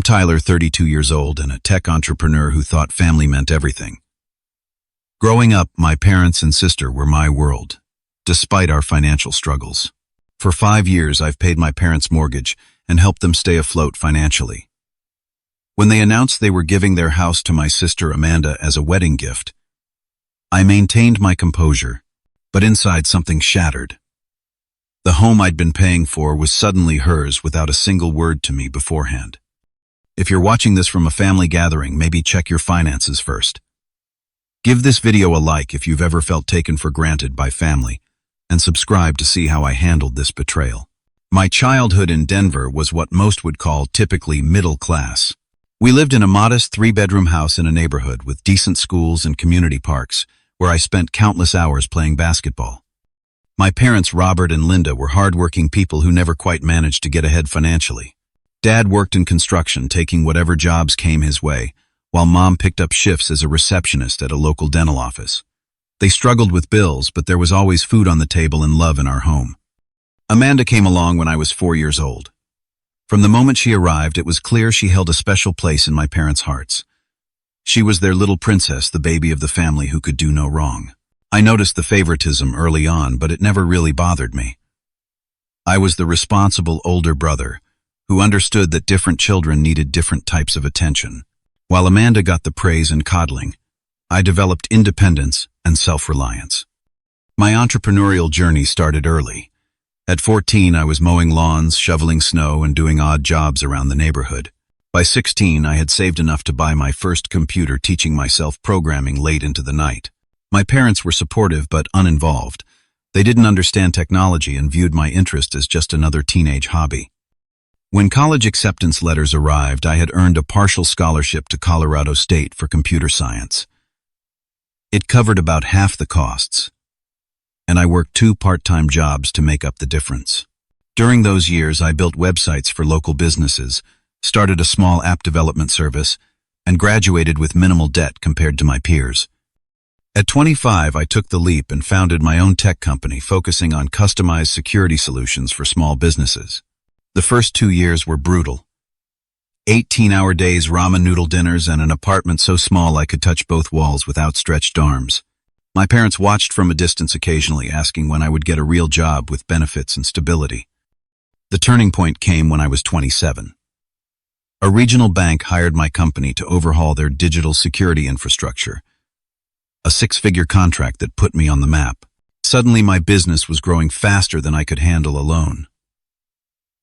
Tyler, 32 years old, and a tech entrepreneur who thought family meant everything. Growing up, my parents and sister were my world, despite our financial struggles. For 5 years, I've paid my parents' mortgage and helped them stay afloat financially. When they announced they were giving their house to my sister Amanda as a wedding gift, I maintained my composure, but inside something shattered. The home I'd been paying for was suddenly hers without a single word to me beforehand. If you're watching this from a family gathering, maybe check your finances first. Give this video a like if you've ever felt taken for granted by family, and subscribe to see how I handled this betrayal. My childhood in Denver was what most would call typically middle class. We lived in a modest 3-bedroom house in a neighborhood with decent schools and community parks, where I spent countless hours playing basketball. My parents, Robert and Linda, were hardworking people who never quite managed to get ahead financially. Dad worked in construction, taking whatever jobs came his way, while Mom picked up shifts as a receptionist at a local dental office. They struggled with bills, but there was always food on the table and love in our home. Amanda came along when I was 4 years old. From the moment she arrived, it was clear she held a special place in my parents' hearts. She was their little princess, the baby of the family who could do no wrong. I noticed the favoritism early on, but it never really bothered me. I was the responsible older brother who understood that different children needed different types of attention. While Amanda got the praise and coddling, I developed independence and self-reliance. My entrepreneurial journey started early. At 14, I was mowing lawns, shoveling snow, and doing odd jobs around the neighborhood. By 16, I had saved enough to buy my first computer, teaching myself programming late into the night. My parents were supportive but uninvolved. They didn't understand technology and viewed my interest as just another teenage hobby. When college acceptance letters arrived, I had earned a partial scholarship to Colorado State for computer science. It covered about half the costs, and I worked 2 part-time jobs to make up the difference. During those years, I built websites for local businesses, started a small app development service, and graduated with minimal debt compared to my peers. At 25, I took the leap and founded my own tech company focusing on customized security solutions for small businesses. The first 2 years were brutal. 18-hour days, ramen noodle dinners, and an apartment so small I could touch both walls with outstretched arms. My parents watched from a distance occasionally, asking when I would get a real job with benefits and stability. The turning point came when I was 27. A regional bank hired my company to overhaul their digital security infrastructure, a 6-figure contract that put me on the map. Suddenly, my business was growing faster than I could handle alone.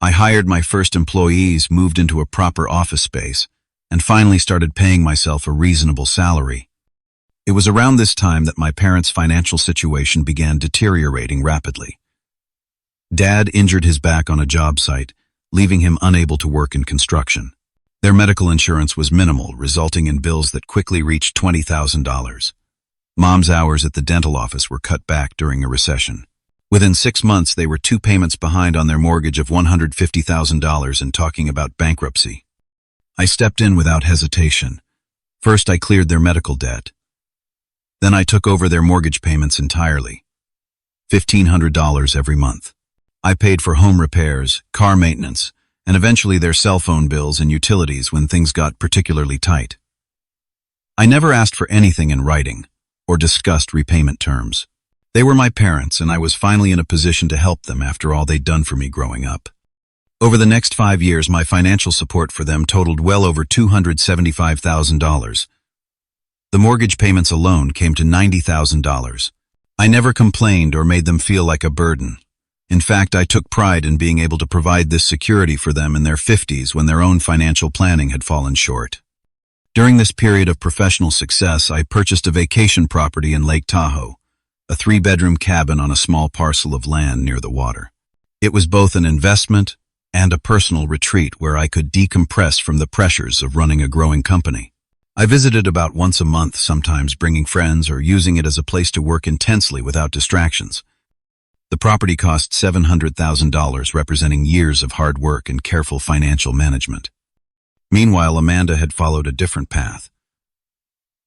I hired my first employees, moved into a proper office space, and finally started paying myself a reasonable salary. It was around this time that my parents' financial situation began deteriorating rapidly. Dad injured his back on a job site, leaving him unable to work in construction. Their medical insurance was minimal, resulting in bills that quickly reached $20,000. Mom's hours at the dental office were cut back during a recession. Within 6 months, they were 2 payments behind on their mortgage of $150,000 and talking about bankruptcy. I stepped in without hesitation. First, I cleared their medical debt. Then I took over their mortgage payments entirely, $1,500 every month. I paid for home repairs, car maintenance, and eventually their cell phone bills and utilities when things got particularly tight. I never asked for anything in writing or discussed repayment terms. They were my parents, and I was finally in a position to help them after all they'd done for me growing up. Over the next 5 years, my financial support for them totaled well over $275,000. The mortgage payments alone came to $90,000. I never complained or made them feel like a burden. In fact, I took pride in being able to provide this security for them in their 50s when their own financial planning had fallen short. During this period of professional success, I purchased a vacation property in Lake Tahoe, a 3-bedroom cabin on a small parcel of land near the water. It was both an investment and a personal retreat where I could decompress from the pressures of running a growing company. I visited about once a month, sometimes bringing friends or using it as a place to work intensely without distractions. The property cost $700,000, representing years of hard work and careful financial management. Meanwhile, Amanda had followed a different path.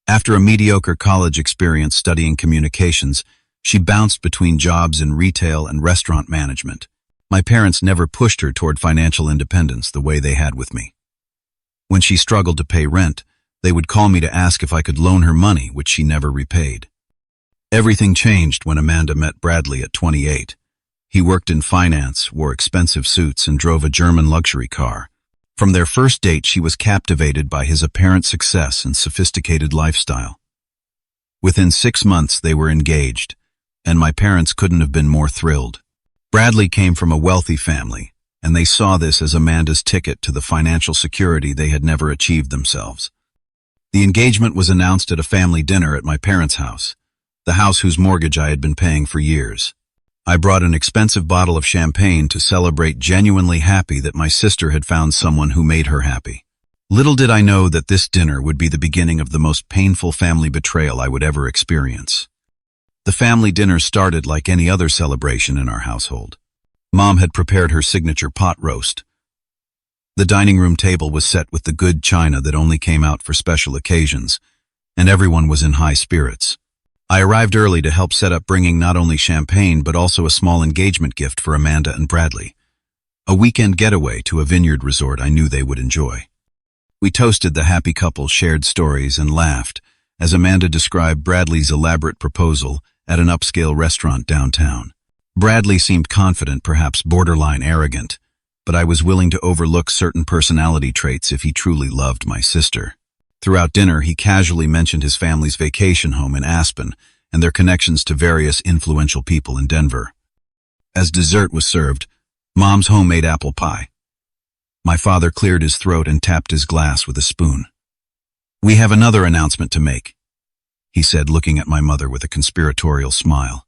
After a mediocre college experience studying communications, she bounced between jobs in retail and restaurant management. My parents never pushed her toward financial independence the way they had with me. When she struggled to pay rent, they would call me to ask if I could loan her money, which she never repaid. Everything changed when Amanda met Bradley at 28. He worked in finance, wore expensive suits, and drove a German luxury car. From their first date, she was captivated by his apparent success and sophisticated lifestyle. Within 6 months, they were engaged, and my parents couldn't have been more thrilled. Bradley came from a wealthy family, and they saw this as Amanda's ticket to the financial security they had never achieved themselves. The engagement was announced at a family dinner at my parents' house, the house whose mortgage I had been paying for years. I brought an expensive bottle of champagne to celebrate, genuinely happy that my sister had found someone who made her happy. Little did I know that this dinner would be the beginning of the most painful family betrayal I would ever experience. The family dinner started like any other celebration in our household. Mom had prepared her signature pot roast. The dining room table was set with the good china that only came out for special occasions, and everyone was in high spirits. I arrived early to help set up, bringing not only champagne but also a small engagement gift for Amanda and Bradley, a weekend getaway to a vineyard resort I knew they would enjoy. We toasted the happy couple, shared stories, and laughed as Amanda described Bradley's elaborate proposal at an upscale restaurant downtown. Bradley seemed confident, perhaps borderline arrogant, but I was willing to overlook certain personality traits if he truly loved my sister. Throughout dinner, he casually mentioned his family's vacation home in Aspen and their connections to various influential people in Denver. As dessert was served, Mom's homemade apple pie. My father cleared his throat and tapped his glass with a spoon. "We have another announcement to make," he said, looking at my mother with a conspiratorial smile.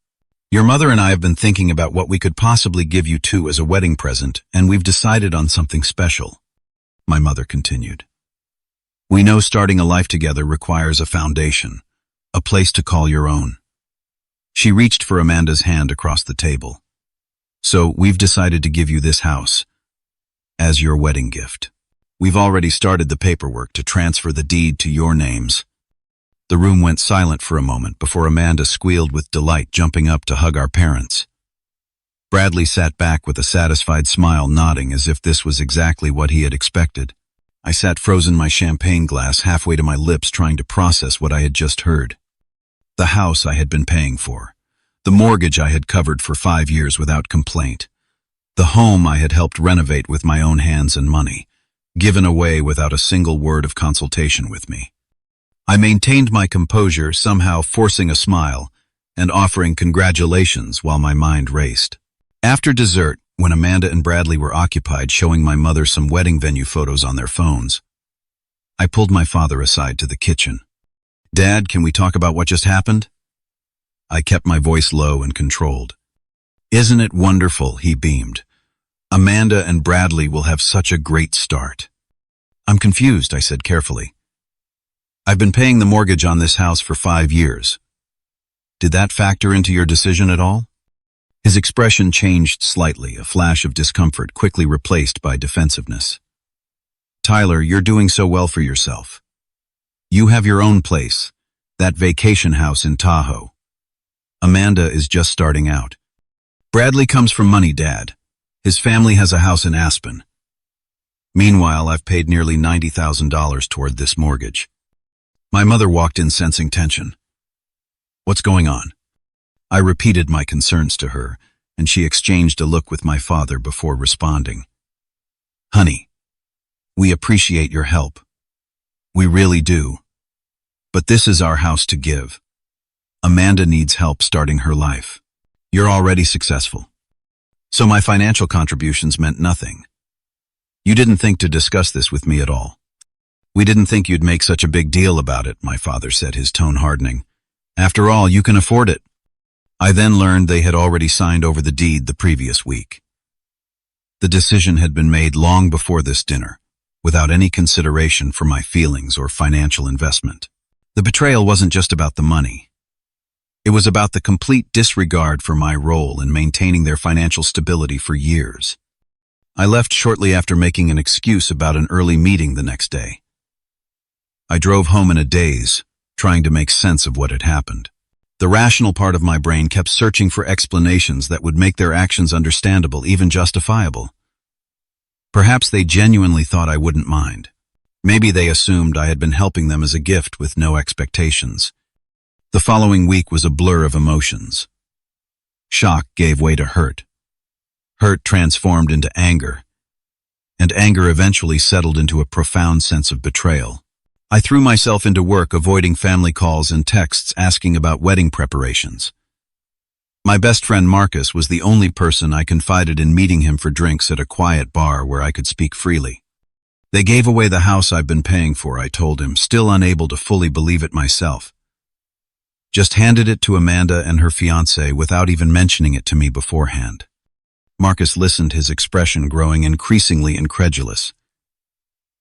"Your mother and I have been thinking about what we could possibly give you two as a wedding present, and we've decided on something special," my mother continued. "We know starting a life together requires a foundation, a place to call your own." She reached for Amanda's hand across the table. "So we've decided to give you this house as your wedding gift. We've already started the paperwork to transfer the deed to your names." The room went silent for a moment before Amanda squealed with delight, jumping up to hug our parents. Bradley sat back with a satisfied smile, nodding as if this was exactly what he had expected. I sat frozen, my champagne glass halfway to my lips, trying to process what I had just heard. The house I had been paying for, the mortgage I had covered for 5 years without complaint, the home I had helped renovate with my own hands and money, given away without a single word of consultation with me. I maintained my composure, somehow forcing a smile and offering congratulations while my mind raced. After dessert, when Amanda and Bradley were occupied showing my mother some wedding venue photos on their phones, I pulled my father aside to the kitchen. "Dad, can we talk about what just happened?" I kept my voice low and controlled. "Isn't it wonderful?" he beamed. "Amanda and Bradley will have such a great start." "I'm confused," I said carefully. "I've been paying the mortgage on this house for 5 years. Did that factor into your decision at all?" His expression changed slightly, a flash of discomfort quickly replaced by defensiveness. "Tyler, you're doing so well for yourself. You have your own place, that vacation house in Tahoe. Amanda is just starting out. Bradley comes from money, Dad. His family has a house in Aspen. Meanwhile, I've paid nearly $90,000 toward this mortgage." My mother walked in, sensing tension. "What's going on?" I repeated my concerns to her, and she exchanged a look with my father before responding. "Honey, we appreciate your help. We really do. But this is our house to give. Amanda needs help starting her life. You're already successful. So my financial contributions meant nothing. You didn't think to discuss this with me at all." "We didn't think you'd make such a big deal about it," my father said, his tone hardening. "After all, you can afford it." I then learned they had already signed over the deed the previous week. The decision had been made long before this dinner, without any consideration for my feelings or financial investment. The betrayal wasn't just about the money. It was about the complete disregard for my role in maintaining their financial stability for years. I left shortly after making an excuse about an early meeting the next day. I drove home in a daze, trying to make sense of what had happened. The rational part of my brain kept searching for explanations that would make their actions understandable, even justifiable. Perhaps they genuinely thought I wouldn't mind. Maybe they assumed I had been helping them as a gift with no expectations. The following week was a blur of emotions. Shock gave way to hurt. Hurt transformed into anger, and anger eventually settled into a profound sense of betrayal. I threw myself into work, avoiding family calls and texts asking about wedding preparations. My best friend Marcus was the only person I confided in, meeting him for drinks at a quiet bar where I could speak freely. They gave away the house I've been paying for, I told him, still unable to fully believe it myself. Just handed it to Amanda and her fiancé without even mentioning it to me beforehand. Marcus listened, his expression growing increasingly incredulous.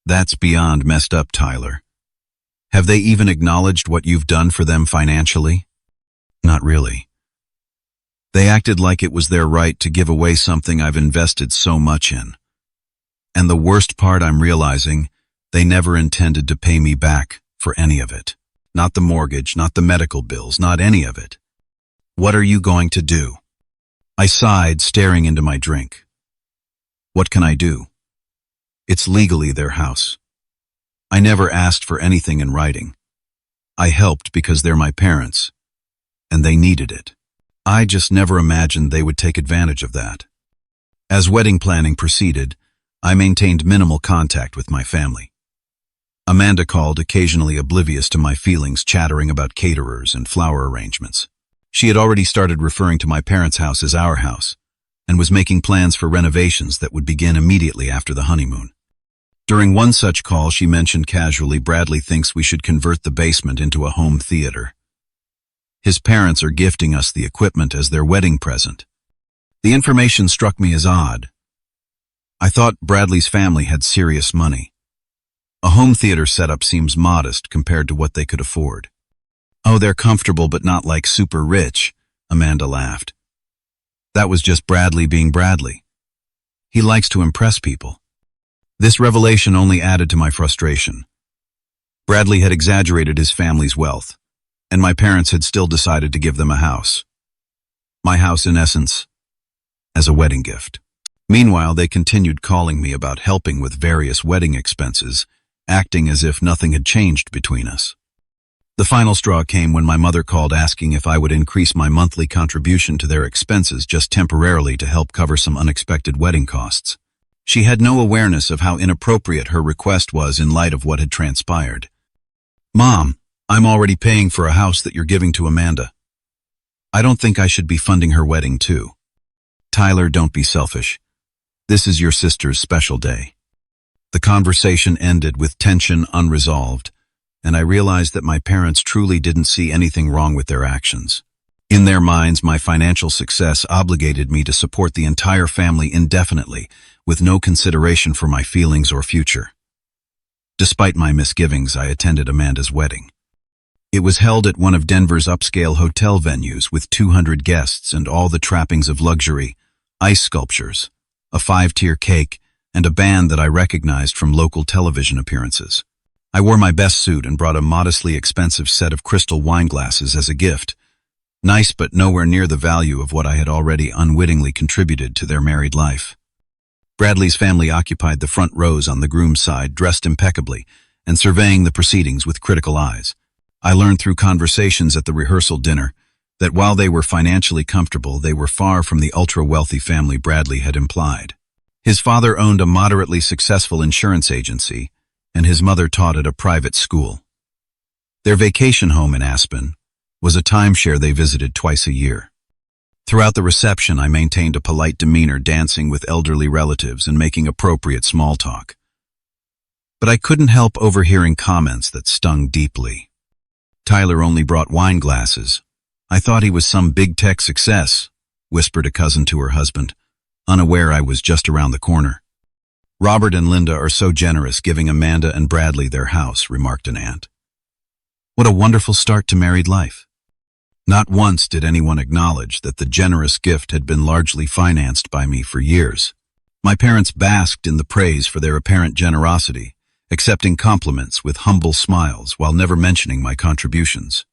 That's beyond messed up, Tyler. Have they even acknowledged what you've done for them financially? Not really. They acted like it was their right to give away something I've invested so much in. And the worst part, I'm realizing, they never intended to pay me back for any of it. Not the mortgage, not the medical bills, not any of it. What are you going to do? I sighed, staring into my drink. What can I do? It's legally their house. I never asked for anything in writing. I helped because they're my parents, and they needed it. I just never imagined they would take advantage of that. As wedding planning proceeded, I maintained minimal contact with my family. Amanda called, occasionally oblivious to my feelings, chattering about caterers and flower arrangements. She had already started referring to my parents' house as our house, and was making plans for renovations that would begin immediately after the honeymoon. During one such call, she mentioned casually, "Bradley thinks we should convert the basement into a home theater. His parents are gifting us the equipment as their wedding present." The information struck me as odd. I thought Bradley's family had serious money. A home theater setup seems modest compared to what they could afford. "Oh, they're comfortable but not like super rich," Amanda laughed. That was just Bradley being Bradley. He likes to impress people. This revelation only added to my frustration. Bradley had exaggerated his family's wealth, and my parents had still decided to give them a house. My house, in essence, as a wedding gift. Meanwhile, they continued calling me about helping with various wedding expenses, acting as if nothing had changed between us. The final straw came when my mother called, asking if I would increase my monthly contribution to their expenses just temporarily to help cover some unexpected wedding costs. She had no awareness of how inappropriate her request was in light of what had transpired. "Mom, I'm already paying for a house that you're giving to Amanda. I don't think I should be funding her wedding too." "Tyler, don't be selfish. This is your sister's special day." The conversation ended with tension unresolved, and I realized that my parents truly didn't see anything wrong with their actions. In their minds, my financial success obligated me to support the entire family indefinitely, with no consideration for my feelings or future. Despite my misgivings, I attended Amanda's wedding. It was held at one of Denver's upscale hotel venues with 200 guests and all the trappings of luxury: ice sculptures, a 5-tier cake, and a band that I recognized from local television appearances. I wore my best suit and brought a modestly expensive set of crystal wine glasses as a gift. Nice, but nowhere near the value of what I had already unwittingly contributed to their married life. Bradley's family occupied the front rows on the groom's side, dressed impeccably, and surveying the proceedings with critical eyes. I learned through conversations at the rehearsal dinner that while they were financially comfortable, they were far from the ultra-wealthy family Bradley had implied. His father owned a moderately successful insurance agency, and his mother taught at a private school. Their vacation home in Aspen was a timeshare they visited twice a year. Throughout the reception, I maintained a polite demeanor, dancing with elderly relatives and making appropriate small talk. But I couldn't help overhearing comments that stung deeply. "Tyler only brought wine glasses. I thought he was some big tech success," whispered a cousin to her husband, unaware I was just around the corner. "Robert and Linda are so generous giving Amanda and Bradley their house," remarked an aunt. "What a wonderful start to married life." Not once did anyone acknowledge that the generous gift had been largely financed by me for years. My parents basked in the praise for their apparent generosity, accepting compliments with humble smiles while never mentioning my contributions.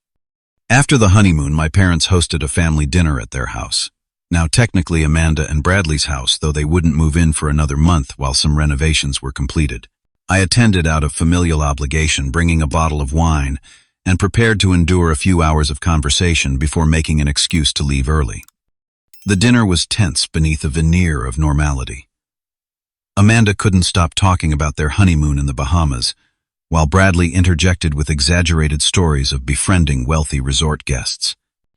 After the honeymoon, my parents hosted a family dinner at their house. Now technically Amanda and Bradley's house, though they wouldn't move in for another month while some renovations were completed. I attended out of familial obligation, bringing a bottle of wine, and prepared to endure a few hours of conversation before making an excuse to leave early. The dinner was tense beneath a veneer of normality. Amanda couldn't stop talking about their honeymoon in the Bahamas, while Bradley interjected with exaggerated stories of befriending wealthy resort guests.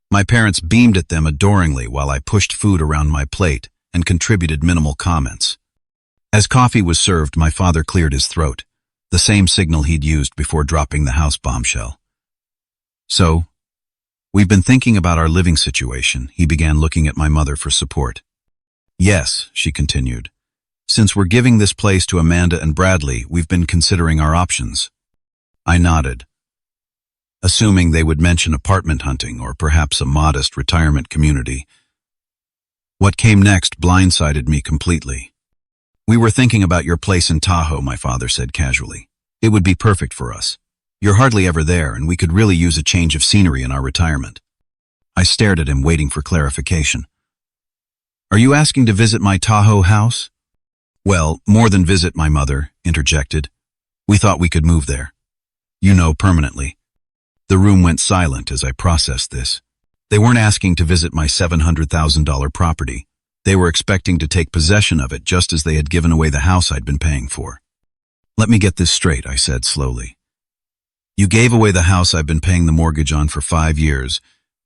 My parents beamed at them adoringly while I pushed food around my plate and contributed minimal comments. As coffee was served, my father cleared his throat, the same signal he'd used before dropping the house bombshell. "So, we've been thinking about our living situation," he began, looking at my mother for support. "Yes," she continued. "Since we're giving this place to Amanda and Bradley, we've been considering our options." I nodded, assuming they would mention apartment hunting or perhaps a modest retirement community. What came next blindsided me completely. "We were thinking about your place in Tahoe," my father said casually. "It would be perfect for us. You're hardly ever there, and we could really use a change of scenery in our retirement." I stared at him, waiting for clarification. "Are you asking to visit my Tahoe house?" "Well, more than visit," my mother interjected. "We thought we could move there. You know, permanently." The room went silent as I processed this. They weren't asking to visit my $700,000 property. They were expecting to take possession of it, just as they had given away the house I'd been paying for. "Let me get this straight," I said slowly. "You gave away the house I've been paying the mortgage on for 5 years,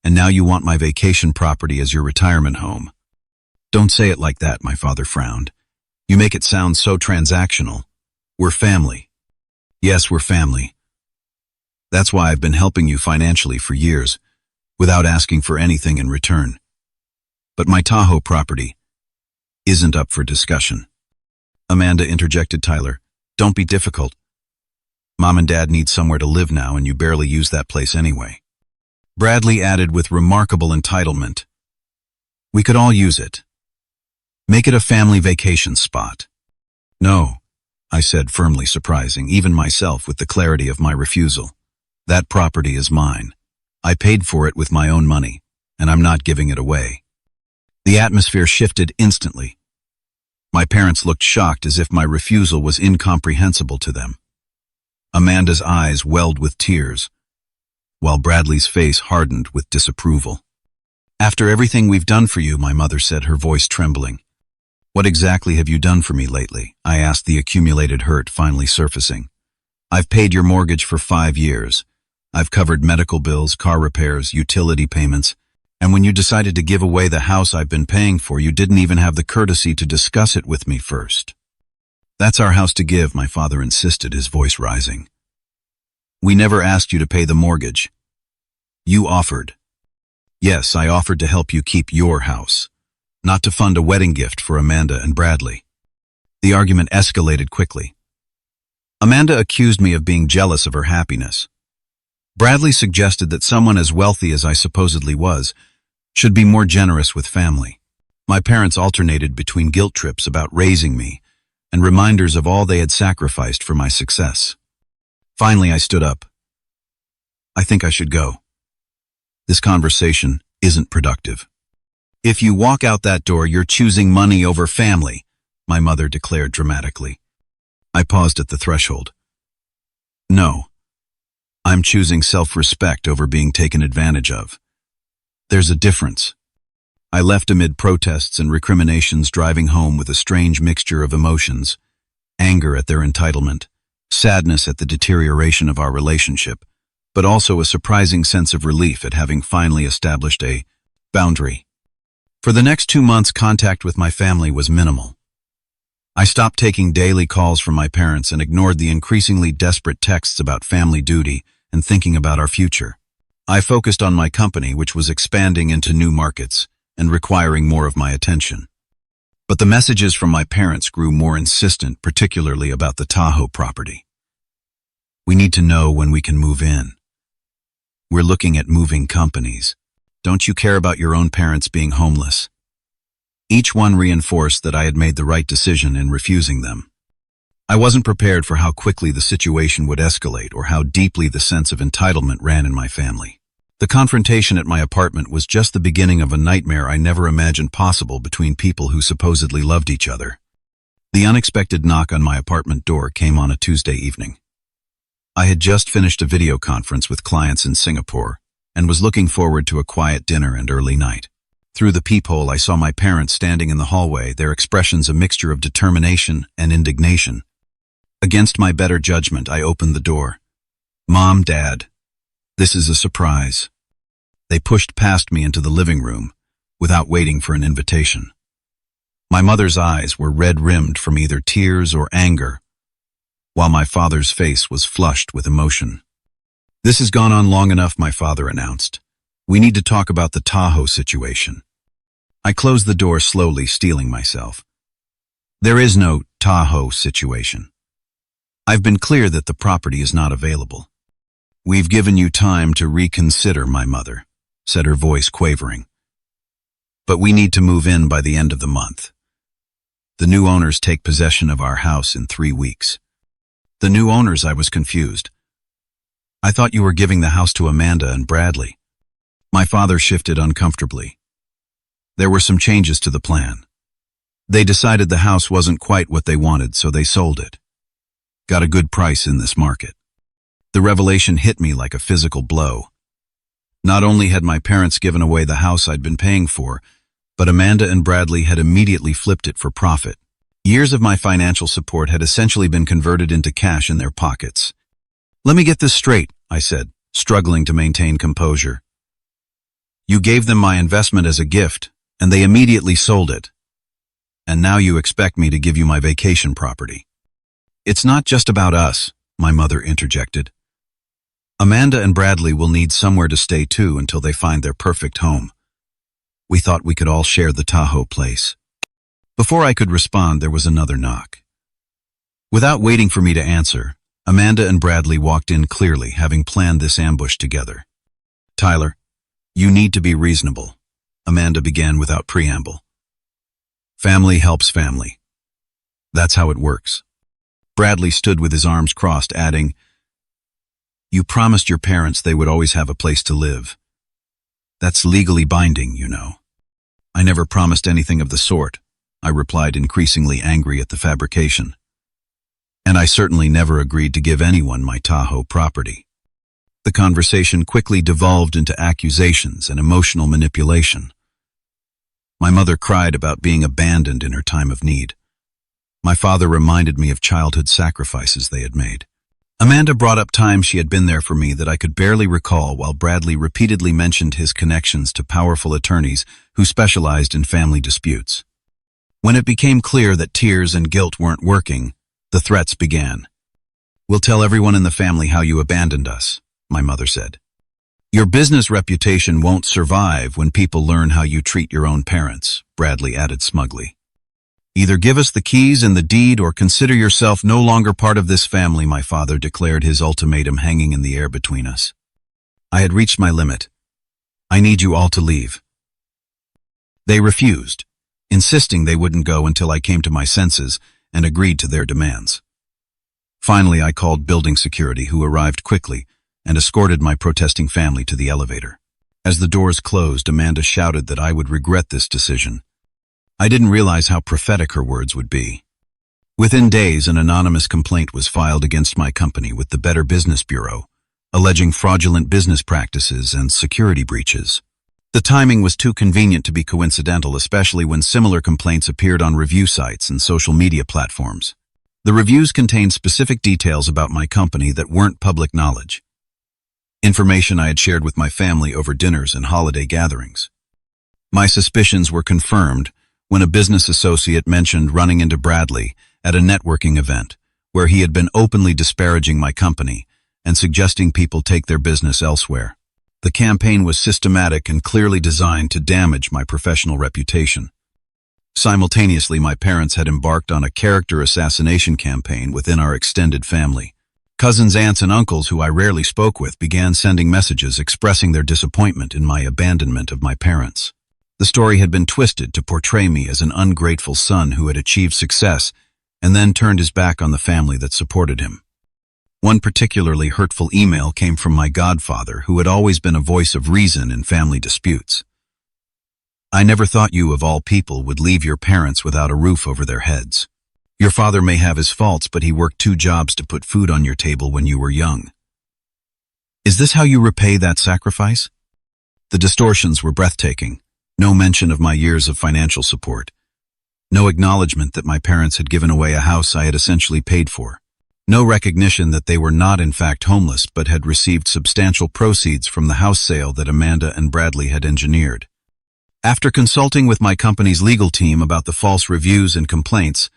and now you want my vacation property as your retirement home." "Don't say it like that," my father frowned. "You make it sound so transactional. We're family." "Yes, we're family. That's why I've been helping you financially for years, without asking for anything in return. But my Tahoe property isn't up for discussion." "Amanda," interjected Tyler, "don't be difficult. Mom and Dad need somewhere to live now, and you barely use that place anyway." Bradley added with remarkable entitlement, "We could all use it. Make it a family vacation spot." "No," I said firmly, surprising even myself with the clarity of my refusal. "That property is mine. I paid for it with my own money, and I'm not giving it away." The atmosphere shifted instantly. My parents looked shocked, as if my refusal was incomprehensible to them. Amanda's eyes welled with tears, while Bradley's face hardened with disapproval. "After everything we've done for you," my mother said, her voice trembling. "What exactly have you done for me lately?" I asked, the accumulated hurt finally surfacing. "I've paid your mortgage for 5 years. I've covered medical bills, car repairs, utility payments, and when you decided to give away the house I've been paying for, you didn't even have the courtesy to discuss it with me first." "That's our house to give," my father insisted, his voice rising. "We never asked you to pay the mortgage. You offered." "Yes, I offered to help you keep your house, not to fund a wedding gift for Amanda and Bradley." The argument escalated quickly. Amanda accused me of being jealous of her happiness. Bradley suggested that someone as wealthy as I supposedly was should be more generous with family. My parents alternated between guilt trips about raising me and reminders of all they had sacrificed for my success. Finally, I stood up. "I think I should go. This conversation isn't productive." "If you walk out that door, you're choosing money over family," my mother declared dramatically. I paused at the threshold. "No. I'm choosing self-respect over being taken advantage of. There's a difference." I left amid protests and recriminations, driving home with a strange mixture of emotions: anger at their entitlement, sadness at the deterioration of our relationship, but also a surprising sense of relief at having finally established a boundary. For the next 2 months, contact with my family was minimal. I stopped taking daily calls from my parents and ignored the increasingly desperate texts about family duty and thinking about our future. I focused on my company, which was expanding into new markets and requiring more of my attention. But the messages from my parents grew more insistent, particularly about the Tahoe property. "We need to know when we can move in. We're looking at moving companies. Don't you care about your own parents being homeless?" Each one reinforced that I had made the right decision in refusing them. I wasn't prepared for how quickly the situation would escalate or how deeply the sense of entitlement ran in my family. The confrontation at my apartment was just the beginning of a nightmare I never imagined possible between people who supposedly loved each other. The unexpected knock on my apartment door came on a Tuesday evening. I had just finished a video conference with clients in Singapore and was looking forward to a quiet dinner and early night. Through the peephole, I saw my parents standing in the hallway, their expressions a mixture of determination and indignation. Against my better judgment, I opened the door. "Mom, Dad, this is a surprise." They pushed past me into the living room without waiting for an invitation. My mother's eyes were red-rimmed from either tears or anger, while my father's face was flushed with emotion. "This has gone on long enough," my father announced. "We need to talk about the Tahoe situation." I closed the door slowly, steeling myself. There is no Tahoe situation. I've been clear that the property is not available. "We've given you time to reconsider, my mother," said her voice quavering. "But we need to move in by the end of the month. The new owners take possession of our house in 3 weeks. "The new owners?" I was confused. "I thought you were giving the house to Amanda and Bradley." My father shifted uncomfortably. "There were some changes to the plan. They decided the house wasn't quite what they wanted, so they sold it. Got a good price in this market." The revelation hit me like a physical blow. Not only had my parents given away the house I'd been paying for, but Amanda and Bradley had immediately flipped it for profit. Years of my financial support had essentially been converted into cash in their pockets. "Let me get this straight," I said, struggling to maintain composure. "You gave them my investment as a gift, and they immediately sold it. And now you expect me to give you my vacation property." "It's not just about us," my mother interjected. "Amanda and Bradley will need somewhere to stay too until they find their perfect home. We thought we could all share the Tahoe place." Before I could respond, there was another knock. Without waiting for me to answer, Amanda and Bradley walked in clearly, having planned this ambush together. "Tyler, you need to be reasonable," Amanda began without preamble. "Family helps family. That's how it works." Bradley stood with his arms crossed, adding, "You promised your parents they would always have a place to live. That's legally binding, you know." "I never promised anything of the sort," I replied, increasingly angry at the fabrication. "And I certainly never agreed to give anyone my Tahoe property." The conversation quickly devolved into accusations and emotional manipulation. My mother cried about being abandoned in her time of need. My father reminded me of childhood sacrifices they had made. Amanda brought up times she had been there for me that I could barely recall, while Bradley repeatedly mentioned his connections to powerful attorneys who specialized in family disputes. When it became clear that tears and guilt weren't working, the threats began. "We'll tell everyone in the family how you abandoned us," my mother said. "Your business reputation won't survive when people learn how you treat your own parents," Bradley added smugly. "Either give us the keys and the deed or consider yourself no longer part of this family," my father declared, his ultimatum hanging in the air between us. I had reached my limit. "I need you all to leave." They refused, insisting they wouldn't go until I came to my senses and agreed to their demands. Finally, I called building security, who arrived quickly and escorted my protesting family to the elevator. As the doors closed, Amanda shouted that I would regret this decision. I didn't realize how prophetic her words would be. Within days, an anonymous complaint was filed against my company with the Better Business Bureau, alleging fraudulent business practices and security breaches. The timing was too convenient to be coincidental, especially when similar complaints appeared on review sites and social media platforms. The reviews contained specific details about my company that weren't public knowledge, information I had shared with my family over dinners and holiday gatherings. My suspicions were confirmed when a business associate mentioned running into Bradley at a networking event where he had been openly disparaging my company and suggesting people take their business elsewhere. The campaign was systematic and clearly designed to damage my professional reputation. Simultaneously, my parents had embarked on a character assassination campaign within our extended family. Cousins, aunts, and uncles who I rarely spoke with began sending messages expressing their disappointment in my abandonment of my parents. The story had been twisted to portray me as an ungrateful son who had achieved success and then turned his back on the family that supported him. One particularly hurtful email came from my godfather, who had always been a voice of reason in family disputes. "I never thought you, of all people, would leave your parents without a roof over their heads. Your father may have his faults, but he worked 2 jobs to put food on your table when you were young. Is this how you repay that sacrifice? The distortions were breathtaking. No mention of my years of financial support. No acknowledgement that my parents had given away a house I had essentially paid for. No recognition that they were not in fact homeless but had received substantial proceeds from the house sale that Amanda and Bradley had engineered. After consulting with my company's legal team about the false reviews and complaints,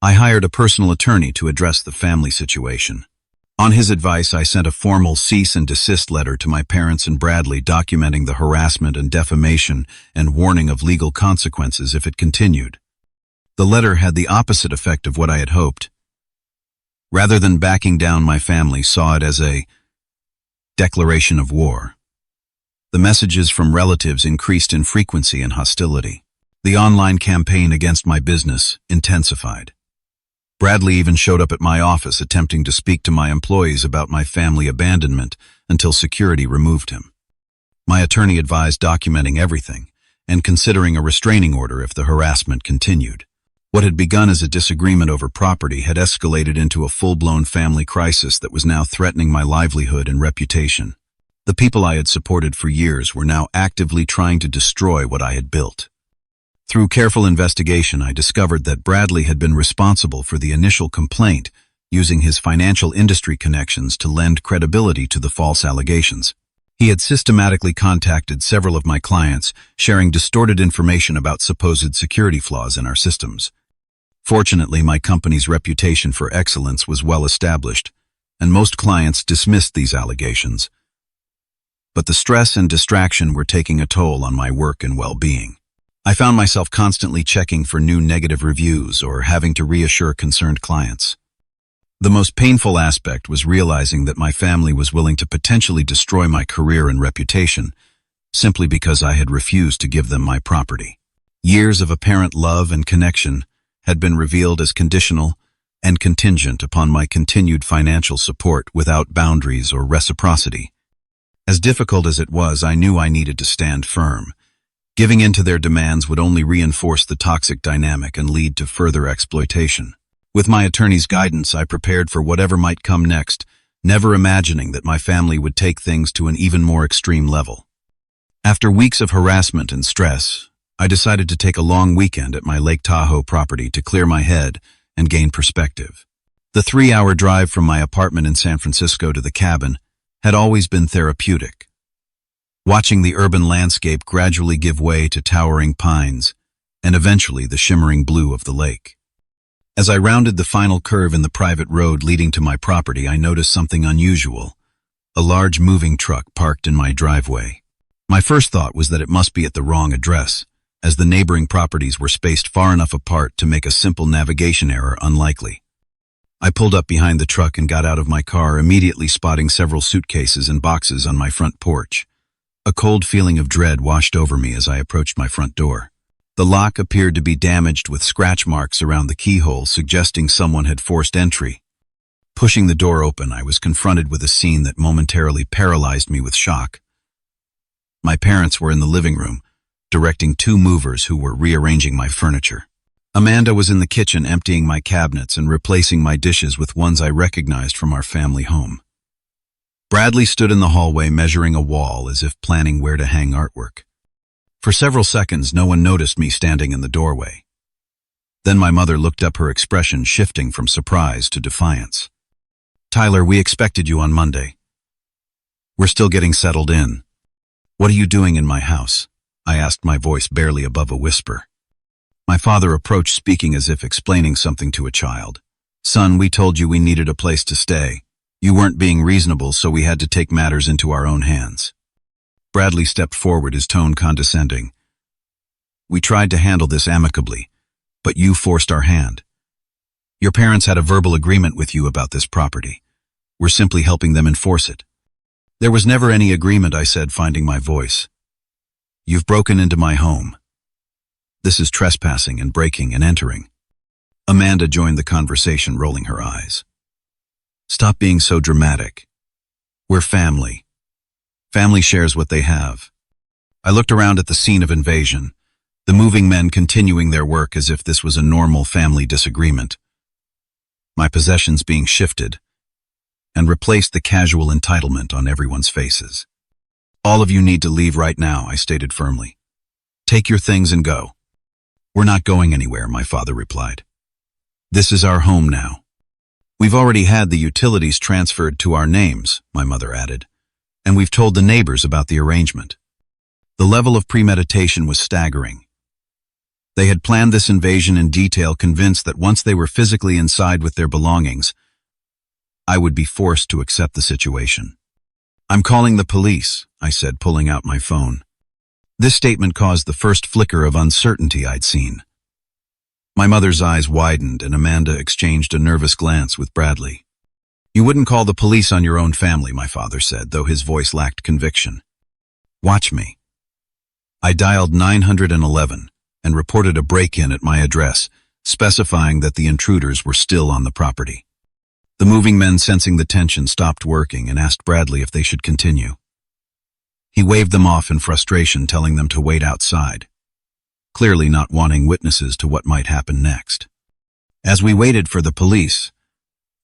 I hired a personal attorney to address the family situation. On his advice, I sent a formal cease and desist letter to my parents and Bradley documenting the harassment and defamation and warning of legal consequences if it continued. The letter had the opposite effect of what I had hoped. Rather than backing down, my family saw it as a declaration of war. The messages from relatives increased in frequency and hostility. The online campaign against my business intensified. Bradley even showed up at my office attempting to speak to my employees about my family abandonment until security removed him. My attorney advised documenting everything and considering a restraining order if the harassment continued. What had begun as a disagreement over property had escalated into a full-blown family crisis that was now threatening my livelihood and reputation. The people I had supported for years were now actively trying to destroy what I had built. Through careful investigation, I discovered that Bradley had been responsible for the initial complaint, using his financial industry connections to lend credibility to the false allegations. He had systematically contacted several of my clients, sharing distorted information about supposed security flaws in our systems. Fortunately, my company's reputation for excellence was well established, and most clients dismissed these allegations. But the stress and distraction were taking a toll on my work and well-being. I found myself constantly checking for new negative reviews or having to reassure concerned clients. The most painful aspect was realizing that my family was willing to potentially destroy my career and reputation simply because I had refused to give them my property. Years of apparent love and connection had been revealed as conditional and contingent upon my continued financial support without boundaries or reciprocity. As difficult as it was, I knew I needed to stand firm. Giving in to their demands would only reinforce the toxic dynamic and lead to further exploitation. With my attorney's guidance, I prepared for whatever might come next, never imagining that my family would take things to an even more extreme level. After weeks of harassment and stress, I decided to take a long weekend at my Lake Tahoe property to clear my head and gain perspective. The 3-hour drive from my apartment in San Francisco to the cabin had always been therapeutic. Watching the urban landscape gradually give way to towering pines and eventually the shimmering blue of the lake. As I rounded the final curve in the private road leading to my property, I noticed something unusual: a large moving truck parked in my driveway. My first thought was that it must be at the wrong address, as the neighboring properties were spaced far enough apart to make a simple navigation error unlikely. I pulled up behind the truck and got out of my car, immediately spotting several suitcases and boxes on my front porch. A cold feeling of dread washed over me as I approached my front door. The lock appeared to be damaged with scratch marks around the keyhole, suggesting someone had forced entry. Pushing the door open, I was confronted with a scene that momentarily paralyzed me with shock. My parents were in the living room, directing 2 movers who were rearranging my furniture. Amanda was in the kitchen emptying my cabinets and replacing my dishes with ones I recognized from our family home. Bradley stood in the hallway measuring a wall as if planning where to hang artwork. For several seconds, no one noticed me standing in the doorway. Then my mother looked up, her expression shifting from surprise to defiance. "Tyler, we expected you on Monday. We're still getting settled in. What are you doing in my house?" I asked, my voice barely above a whisper. My father approached, speaking as if explaining something to a child. "Son, we told you we needed a place to stay. You weren't being reasonable, so we had to take matters into our own hands." Bradley stepped forward, his tone condescending. "We tried to handle this amicably, but you forced our hand. Your parents had a verbal agreement with you about this property. We're simply helping them enforce it." "There was never any agreement," I said, finding my voice. "You've broken into my home. This is trespassing and breaking and entering." Amanda joined the conversation, rolling her eyes. "Stop being so dramatic. We're family. Family shares what they have." I looked around at the scene of invasion. the moving men continuing their work as if this was a normal family disagreement. My possessions being shifted and replaced the casual entitlement on everyone's faces. All of you need to leave right now, I stated firmly. Take your things and go. We're not going anywhere, my father replied. This is our home now. We've already had the utilities transferred to our names, my mother added, and we've told the neighbors about the arrangement. The level of premeditation was staggering. They had planned this invasion in detail, convinced that once they were physically inside with their belongings, I would be forced to accept the situation. I'm calling the police, I said, pulling out my phone. This statement caused the first flicker of uncertainty I'd seen. My mother's eyes widened and Amanda exchanged a nervous glance with Bradley. You wouldn't call the police on your own family, my father said, though his voice lacked conviction. Watch me. I dialed 911 and reported a break-in at my address, specifying that the intruders were still on the property. The moving men, sensing the tension, stopped working and asked Bradley if they should continue. He waved them off in frustration, telling them to wait outside, clearly not wanting witnesses to what might happen next. As we waited for the police,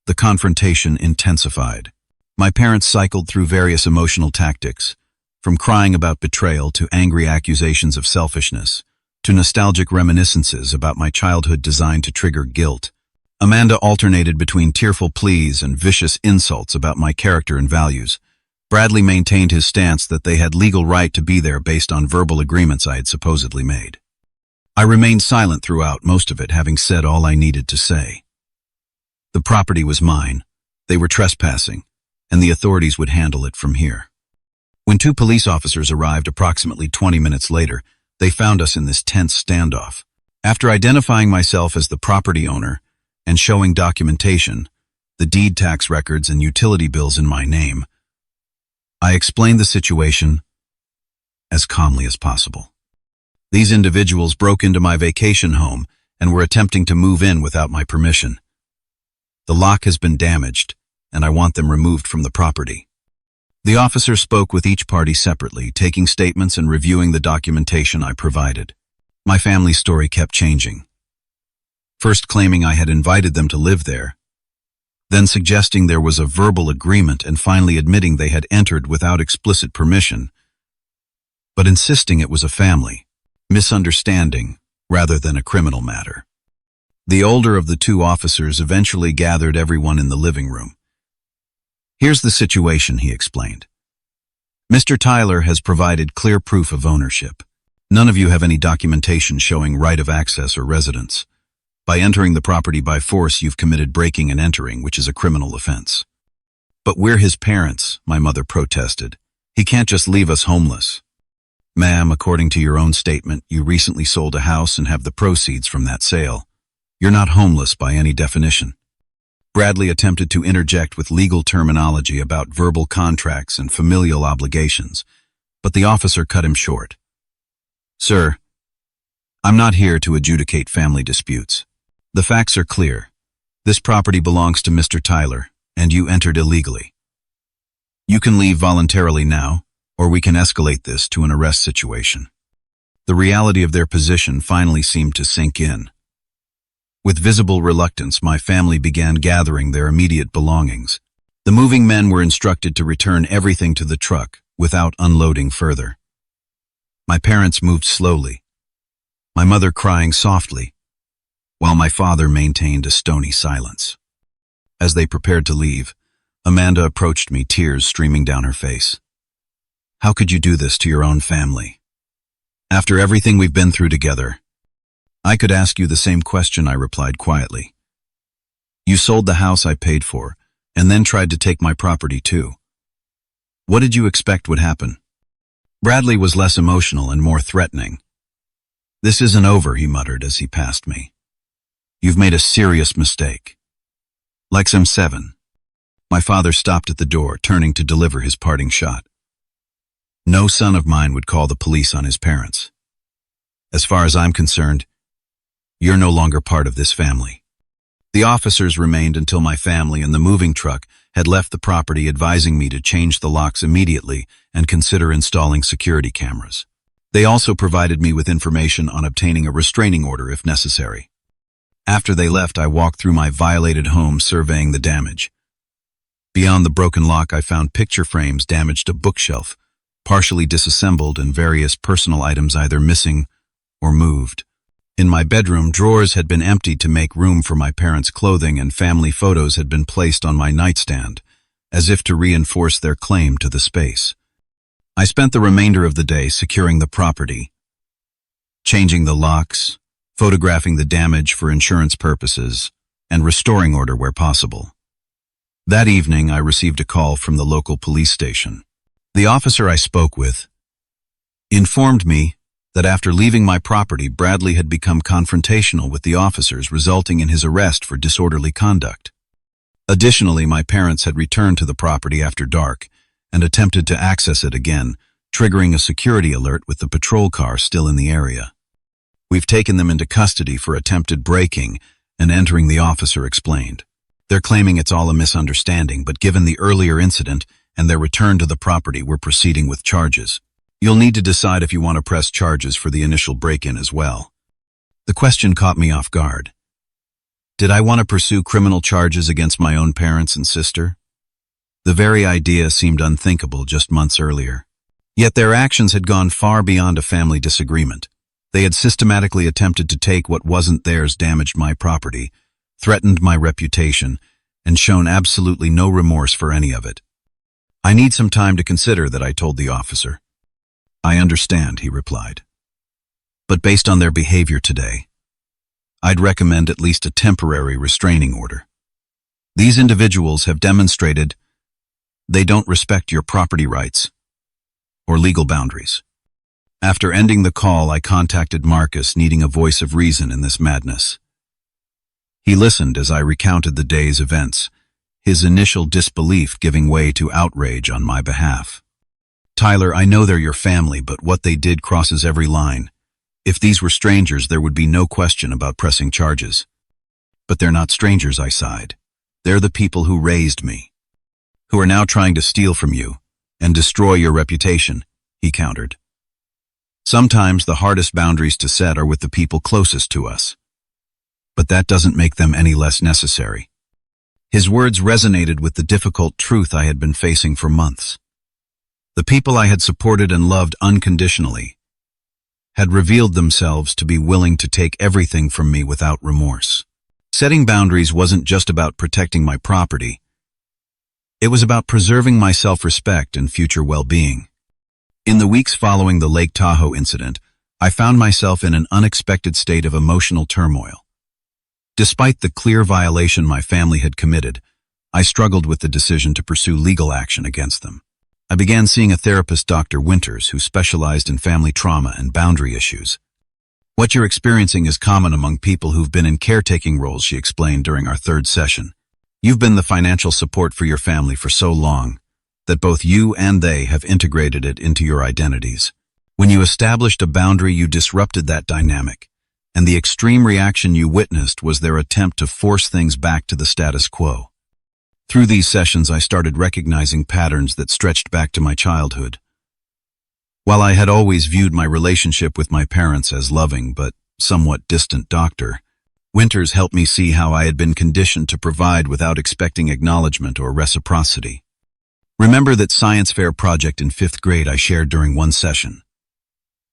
the confrontation intensified. My parents cycled through various emotional tactics, from crying about betrayal to angry accusations of selfishness, to nostalgic reminiscences about my childhood designed to trigger guilt. Amanda alternated between tearful pleas and vicious insults about my character and values. Bradley maintained his stance that they had legal right to be there based on verbal agreements I had supposedly made. I remained silent throughout, most of it having said all I needed to say. The property was mine, they were trespassing, and the authorities would handle it from here. When 2 police officers arrived approximately 20 minutes later, they found us in this tense standoff. After identifying myself as the property owner and showing documentation, the deed tax records and utility bills in my name, I explained the situation as calmly as possible. These individuals broke into my vacation home and were attempting to move in without my permission. The lock has been damaged, and I want them removed from the property. The officer spoke with each party separately, taking statements and reviewing the documentation I provided. My family's story kept changing. First claiming I had invited them to live there, then suggesting there was a verbal agreement, and finally admitting they had entered without explicit permission, but insisting it was a family misunderstanding rather than a criminal matter. The older of the 2 officers eventually gathered everyone in the living room. Here's the situation, he explained. Mr. Tyler has provided clear proof of ownership. None of you have any documentation showing right of access or residence. By entering the property by force, you've committed breaking and entering, which is a criminal offense. But we're his parents, my mother protested. He can't just leave us homeless. Ma'am, according to your own statement, you recently sold a house and have the proceeds from that sale. You're not homeless by any definition. Bradley attempted to interject with legal terminology about verbal contracts and familial obligations, but the officer cut him short. Sir, I'm not here to adjudicate family disputes. The facts are clear. This property belongs to Mr. Tyler, and you entered illegally. You can leave voluntarily now, or we can escalate this to an arrest situation. The reality of their position finally seemed to sink in. With visible reluctance, my family began gathering their immediate belongings. The moving men were instructed to return everything to the truck without unloading further. My parents moved slowly, my mother crying softly, while my father maintained a stony silence. As they prepared to leave, Amanda approached me, tears streaming down her face. How could you do this to your own family? After everything we've been through together, I could ask you the same question, I replied quietly. You sold the house I paid for, and then tried to take my property too. What did you expect would happen? Bradley was less emotional and more threatening. This isn't over, he muttered as he passed me. You've made a serious mistake. Like some 7. My father stopped at the door, turning to deliver his parting shot. No son of mine would call the police on his parents. As far as I'm concerned, you're no longer part of this family. The officers remained until my family and the moving truck had left the property, advising me to change the locks immediately and consider installing security cameras. They also provided me with information on obtaining a restraining order if necessary. After they left, I walked through my violated home surveying the damage. Beyond the broken lock, I found picture frames damaged, a bookshelf, partially disassembled, and various personal items either missing or moved. In my bedroom, drawers had been emptied to make room for my parents' clothing, and family photos had been placed on my nightstand, as if to reinforce their claim to the space. I spent the remainder of the day securing the property, changing the locks, photographing the damage for insurance purposes, and restoring order where possible. That evening, I received a call from the local police station. The officer I spoke with informed me that after leaving my property, Bradley had become confrontational with the officers, resulting in his arrest for disorderly conduct. Additionally, my parents had returned to the property after dark and attempted to access it again, triggering a security alert with the patrol car still in the area. We've taken them into custody for attempted breaking and entering, the officer explained. They're claiming it's all a misunderstanding, but given the earlier incident and their return to the property, we're proceeding with charges. You'll need to decide if you want to press charges for the initial break-in as well. The question caught me off guard. Did I want to pursue criminal charges against my own parents and sister? The very idea seemed unthinkable just months earlier. Yet their actions had gone far beyond a family disagreement. They had systematically attempted to take what wasn't theirs, damaged my property, threatened my reputation, and shown absolutely no remorse for any of it. I need some time to consider that, I told the officer. I understand, he replied. But based on their behavior today, I'd recommend at least a temporary restraining order. These individuals have demonstrated they don't respect your property rights or legal boundaries. After ending the call, I contacted Marcus, needing a voice of reason in this madness. He listened as I recounted the day's events, his initial disbelief giving way to outrage on my behalf. Tyler, I know they're your family, but what they did crosses every line. If these were strangers, there would be no question about pressing charges. But they're not strangers, I sighed. They're the people who raised me, who are now trying to steal from you and destroy your reputation, he countered. Sometimes the hardest boundaries to set are with the people closest to us. But that doesn't make them any less necessary. His words resonated with the difficult truth I had been facing for months. The people I had supported and loved unconditionally had revealed themselves to be willing to take everything from me without remorse. Setting boundaries wasn't just about protecting my property. It was about preserving my self-respect and future well-being. In the weeks following the Lake Tahoe incident, I found myself in an unexpected state of emotional turmoil. Despite the clear violation my family had committed, I struggled with the decision to pursue legal action against them. I began seeing a therapist, Dr. Winters, who specialized in family trauma and boundary issues. What you're experiencing is common among people who've been in caretaking roles, she explained during our third session. You've been the financial support for your family for so long that both you and they have integrated it into your identities. When you established a boundary, you disrupted that dynamic, and the extreme reaction you witnessed was their attempt to force things back to the status quo. Through these sessions, I started recognizing patterns that stretched back to my childhood. While I had always viewed my relationship with my parents as loving but somewhat distant, Dr. Winters helped me see how I had been conditioned to provide without expecting acknowledgement or reciprocity. Remember that science fair project in 5th grade I shared during one session?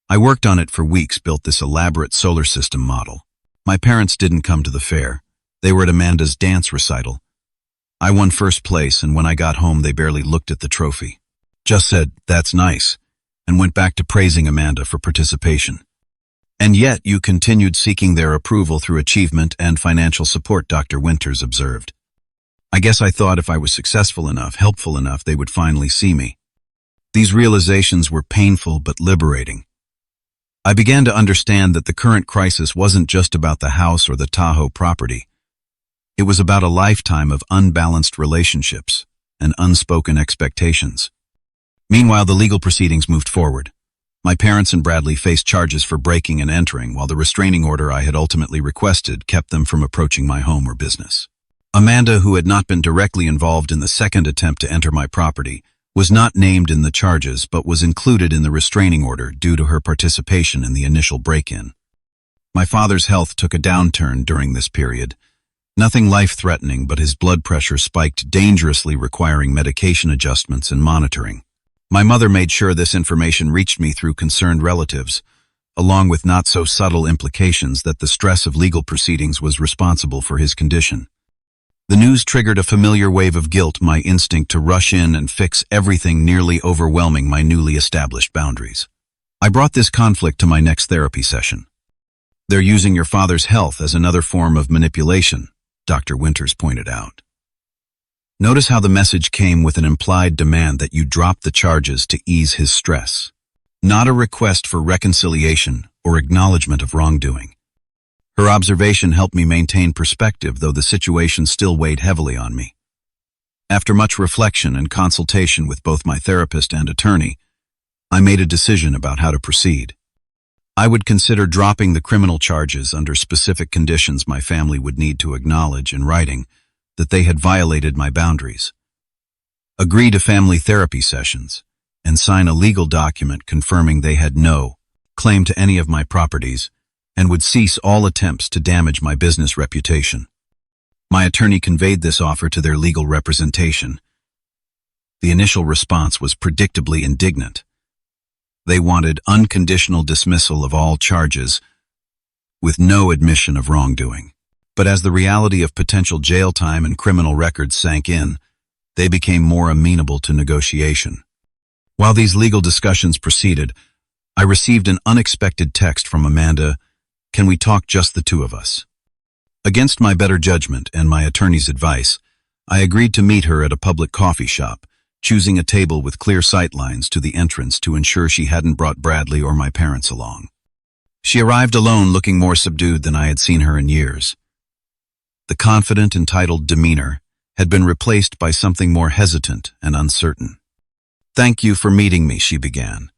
I worked on it for weeks, built this elaborate solar system model. My parents didn't come to the fair. They were at Amanda's dance recital. I won first place, and when I got home, they barely looked at the trophy. Just said, "That's nice," and went back to praising Amanda for participation. And yet you continued seeking their approval through achievement and financial support, Dr. Winters observed. I guess I thought if I was successful enough, helpful enough, they would finally see me. These realizations were painful but liberating. I began to understand that the current crisis wasn't just about the house or the Tahoe property. It was about a lifetime of unbalanced relationships and unspoken expectations. Meanwhile, the legal proceedings moved forward. My parents and Bradley faced charges for breaking and entering, while the restraining order I had ultimately requested kept them from approaching my home or business. Amanda, who had not been directly involved in the second attempt to enter my property, was not named in the charges but was included in the restraining order due to her participation in the initial break-in. My father's health took a downturn during this period. Nothing life-threatening, but his blood pressure spiked dangerously, requiring medication adjustments and monitoring. My mother made sure this information reached me through concerned relatives, along with not-so-subtle implications that the stress of legal proceedings was responsible for his condition. The news triggered a familiar wave of guilt, my instinct to rush in and fix everything nearly overwhelming my newly established boundaries. I brought this conflict to my next therapy session. "They're using your father's health as another form of manipulation," Dr. Winters pointed out. "Notice how the message came with an implied demand that you drop the charges to ease his stress, not a request for reconciliation or acknowledgement of wrongdoing." Her observation helped me maintain perspective, though the situation still weighed heavily on me. After much reflection and consultation with both my therapist and attorney, I made a decision about how to proceed. I would consider dropping the criminal charges under specific conditions my family would need to acknowledge in writing that they had violated my boundaries, agree to family therapy sessions, and sign a legal document confirming they had no claim to any of my properties and would cease all attempts to damage my business reputation. My attorney conveyed this offer to their legal representation. The initial response was predictably indignant. They wanted unconditional dismissal of all charges, with no admission of wrongdoing. But as the reality of potential jail time and criminal records sank in, they became more amenable to negotiation. While these legal discussions proceeded, I received an unexpected text from Amanda. "Can we talk, just the two of us?" Against my better judgment and my attorney's advice, I agreed to meet her at a public coffee shop, choosing a table with clear sightlines to the entrance to ensure she hadn't brought Bradley or my parents along. She arrived alone, looking more subdued than I had seen her in years. The confident, entitled demeanor had been replaced by something more hesitant and uncertain. "Thank you for meeting me," she began.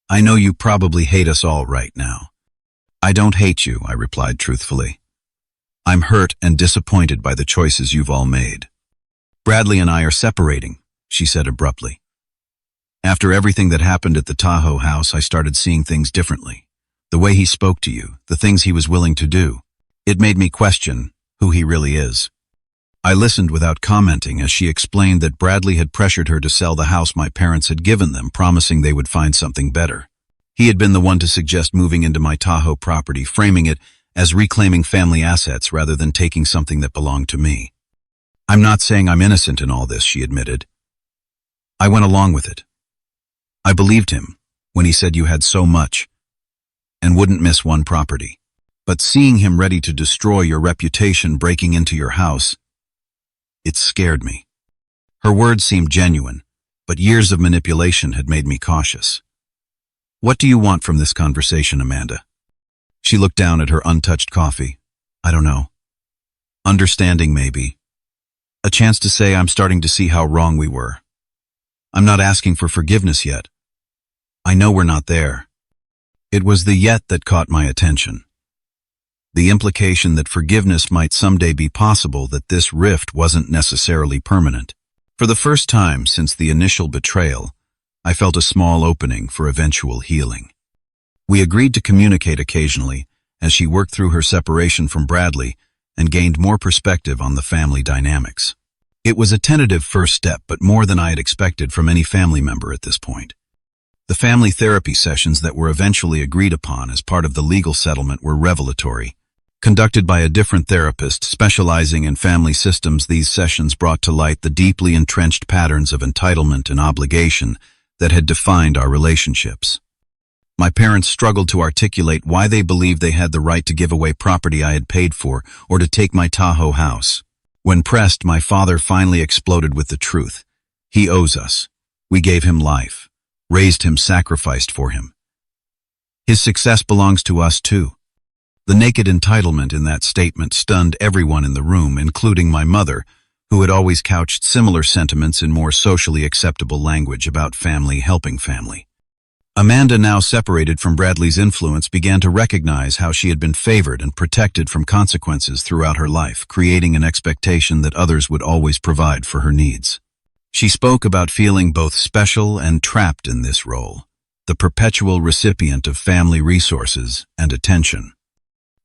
"I know you probably hate us all right now." "I don't hate you," I replied truthfully. "I'm hurt and disappointed by the choices you've all made. Bradley and I are separating," she said abruptly. "After everything that happened at the Tahoe house, I started seeing things differently. The way he spoke to you, the things he was willing to do, it made me question who he really is." I listened without commenting as she explained that Bradley had pressured her to sell the house my parents had given them, promising they would find something better. He had been the one to suggest moving into my Tahoe property, framing it as reclaiming family assets rather than taking something that belonged to me. "I'm not saying I'm innocent in all this," she admitted. "I went along with it. I believed him when he said you had so much and wouldn't miss one property. But seeing him ready to destroy your reputation, breaking into your house, it scared me." Her words seemed genuine, but years of manipulation had made me cautious. "What do you want from this conversation, Amanda?" She looked down at her untouched coffee. "I don't know. Understanding, maybe. A chance to say I'm starting to see how wrong we were. I'm not asking for forgiveness yet. I know we're not there." It was the yet that caught my attention. The implication that forgiveness might someday be possible, that this rift wasn't necessarily permanent. For the first time since the initial betrayal, I felt a small opening for eventual healing. We agreed to communicate occasionally as she worked through her separation from Bradley and gained more perspective on the family dynamics. It was a tentative first step, but more than I had expected from any family member at this point. The family therapy sessions that were eventually agreed upon as part of the legal settlement were revelatory. Conducted by a different therapist specializing in family systems, these sessions brought to light the deeply entrenched patterns of entitlement and obligation that had defined our relationships. My parents struggled to articulate why they believed they had the right to give away property I had paid for or to take my Tahoe house. When pressed, my father finally exploded with the truth. "He owes us. We gave him life, raised him, sacrificed for him. His success belongs to us too." The naked entitlement in that statement stunned everyone in the room, including my mother, who had always couched similar sentiments in more socially acceptable language about family helping family. Amanda, now separated from Bradley's influence, began to recognize how she had been favored and protected from consequences throughout her life, creating an expectation that others would always provide for her needs. She spoke about feeling both special and trapped in this role, the perpetual recipient of family resources and attention.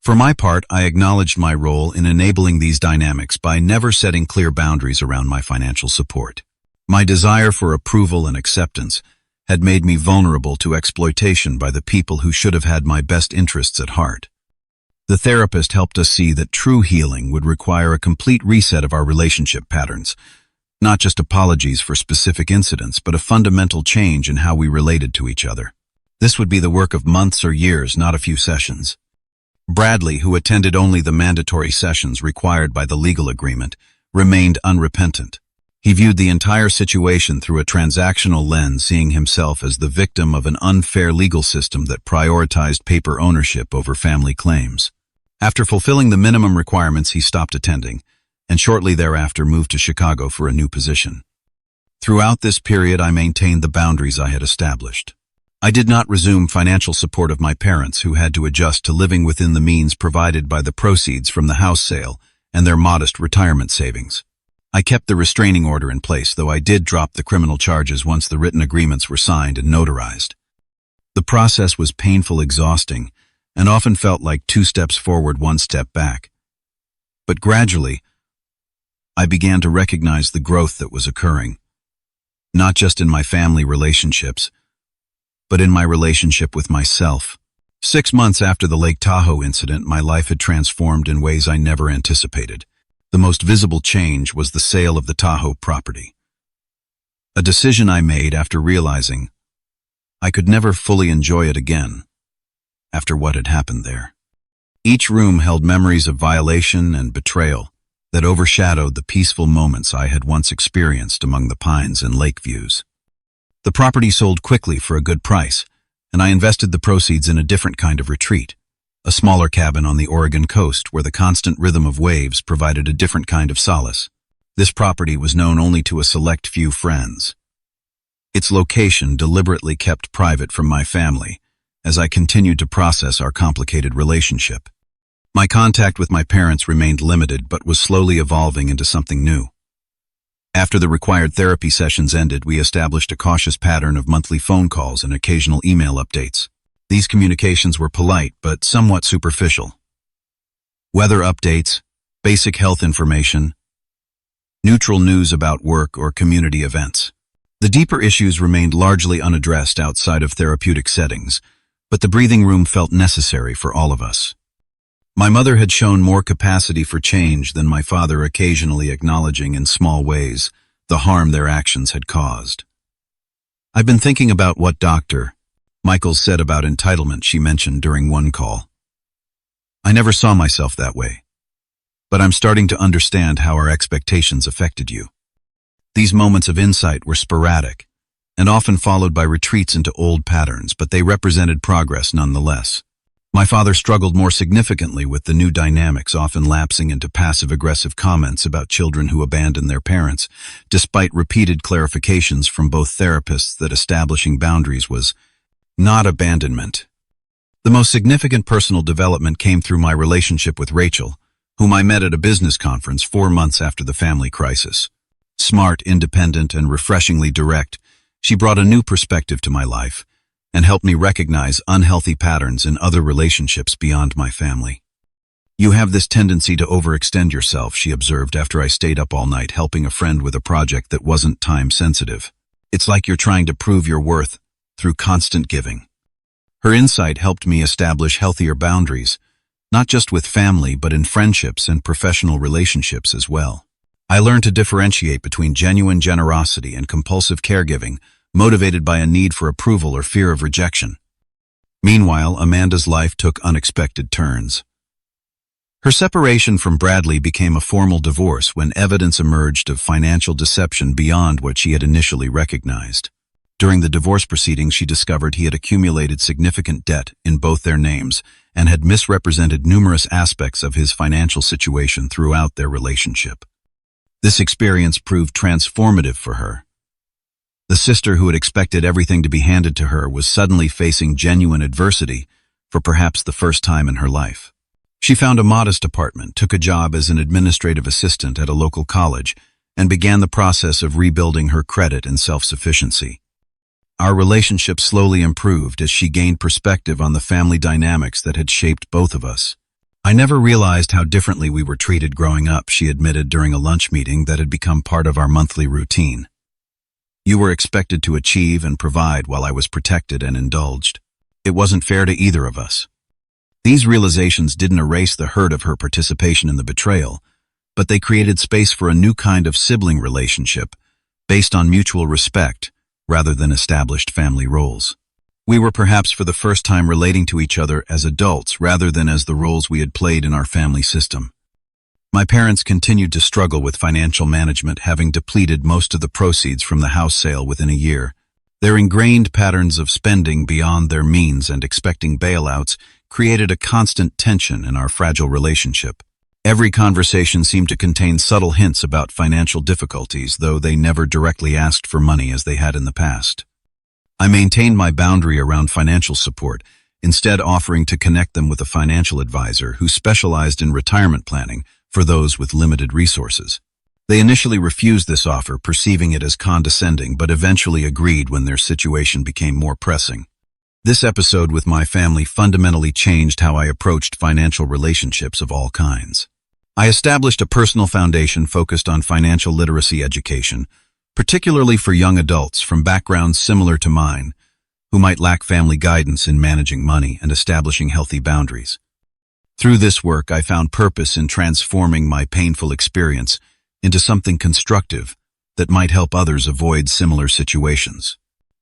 For my part, I acknowledged my role in enabling these dynamics by never setting clear boundaries around my financial support. My desire for approval and acceptance had made me vulnerable to exploitation by the people who should have had my best interests at heart. The therapist helped us see that true healing would require a complete reset of our relationship patterns, not just apologies for specific incidents, but a fundamental change in how we related to each other. This would be the work of months or years, not a few sessions. Bradley, who attended only the mandatory sessions required by the legal agreement, remained unrepentant. He viewed the entire situation through a transactional lens, seeing himself as the victim of an unfair legal system that prioritized paper ownership over family claims. After fulfilling the minimum requirements, he stopped attending, and shortly thereafter moved to Chicago for a new position. Throughout this period, I maintained the boundaries I had established. I did not resume financial support of my parents, who had to adjust to living within the means provided by the proceeds from the house sale and their modest retirement savings. I kept the restraining order in place, though I did drop the criminal charges once the written agreements were signed and notarized. The process was painful, exhausting, and often felt like 2 steps forward, 1 step back. But gradually, I began to recognize the growth that was occurring, not just in my family relationships, but in my relationship with myself. 6 months after the Lake Tahoe incident, my life had transformed in ways I never anticipated. The most visible change was the sale of the Tahoe property. A decision I made after realizing I could never fully enjoy it again after what had happened there. Each room held memories of violation and betrayal that overshadowed the peaceful moments I had once experienced among the pines and lake views. The property sold quickly for a good price, and I invested the proceeds in a different kind of retreat, a smaller cabin on the Oregon coast where the constant rhythm of waves provided a different kind of solace. This property was known only to a select few friends. Its location deliberately kept private from my family as I continued to process our complicated relationship. My contact with my parents remained limited but was slowly evolving into something new. After the required therapy sessions ended, we established a cautious pattern of monthly phone calls and occasional email updates. These communications were polite but somewhat superficial. Weather updates, basic health information, neutral news about work or community events. The deeper issues remained largely unaddressed outside of therapeutic settings, but the breathing room felt necessary for all of us. My mother had shown more capacity for change than my father, occasionally acknowledging in small ways the harm their actions had caused. I've been thinking about what Dr. Michaels said about entitlement, she mentioned during one call. I never saw myself that way, but I'm starting to understand how our expectations affected you. These moments of insight were sporadic and often followed by retreats into old patterns, but they represented progress nonetheless. My father struggled more significantly with the new dynamics, often lapsing into passive-aggressive comments about children who abandon their parents, despite repeated clarifications from both therapists that establishing boundaries was not abandonment. The most significant personal development came through my relationship with Rachel, whom I met at a business conference 4 months after the family crisis. Smart, independent, and refreshingly direct, she brought a new perspective to my life and helped me recognize unhealthy patterns in other relationships beyond my family. You have this tendency to overextend yourself, she observed after I stayed up all night helping a friend with a project that wasn't time-sensitive. It's like you're trying to prove your worth through constant giving. Her insight helped me establish healthier boundaries, not just with family but in friendships and professional relationships as well. I learned to differentiate between genuine generosity and compulsive caregiving, motivated by a need for approval or fear of rejection. Meanwhile, Amanda's life took unexpected turns. Her separation from Bradley became a formal divorce when evidence emerged of financial deception beyond what she had initially recognized. During the divorce proceedings, she discovered he had accumulated significant debt in both their names and had misrepresented numerous aspects of his financial situation throughout their relationship. This experience proved transformative for her. The sister who had expected everything to be handed to her was suddenly facing genuine adversity for perhaps the first time in her life. She found a modest apartment, took a job as an administrative assistant at a local college, and began the process of rebuilding her credit and self-sufficiency. Our relationship slowly improved as she gained perspective on the family dynamics that had shaped both of us. "I never realized how differently we were treated growing up," she admitted during a lunch meeting that had become part of our monthly routine. "You were expected to achieve and provide while I was protected and indulged. It wasn't fair to either of us." These realizations didn't erase the hurt of her participation in the betrayal, but they created space for a new kind of sibling relationship based on mutual respect rather than established family roles. We were perhaps for the first time relating to each other as adults rather than as the roles we had played in our family system. My parents continued to struggle with financial management, having depleted most of the proceeds from the house sale within a year. Their ingrained patterns of spending beyond their means and expecting bailouts created a constant tension in our fragile relationship. Every conversation seemed to contain subtle hints about financial difficulties, though they never directly asked for money as they had in the past. I maintained my boundary around financial support, instead offering to connect them with a financial advisor who specialized in retirement planning for those with limited resources. They initially refused this offer, perceiving it as condescending, but eventually agreed when their situation became more pressing. This episode with my family fundamentally changed how I approached financial relationships of all kinds. I established a personal foundation focused on financial literacy education, particularly for young adults from backgrounds similar to mine, who might lack family guidance in managing money and establishing healthy boundaries. Through this work, I found purpose in transforming my painful experience into something constructive that might help others avoid similar situations.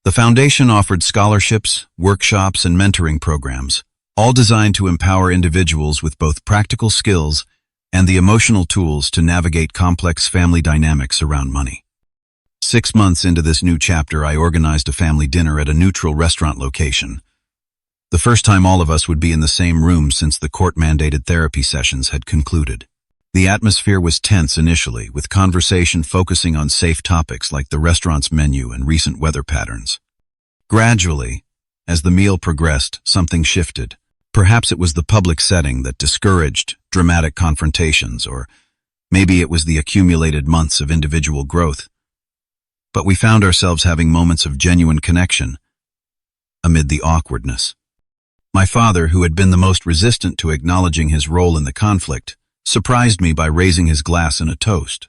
The foundation offered scholarships, workshops, and mentoring programs, all designed to empower individuals with both practical skills and the emotional tools to navigate complex family dynamics around money. 6 months into this new chapter, I organized a family dinner at a neutral restaurant location. The first time all of us would be in the same room since the court-mandated therapy sessions had concluded. The atmosphere was tense initially, with conversation focusing on safe topics like the restaurant's menu and recent weather patterns. Gradually, as the meal progressed, something shifted. Perhaps it was the public setting that discouraged dramatic confrontations, or maybe it was the accumulated months of individual growth. But we found ourselves having moments of genuine connection amid the awkwardness. My father, who had been the most resistant to acknowledging his role in the conflict, surprised me by raising his glass in a toast.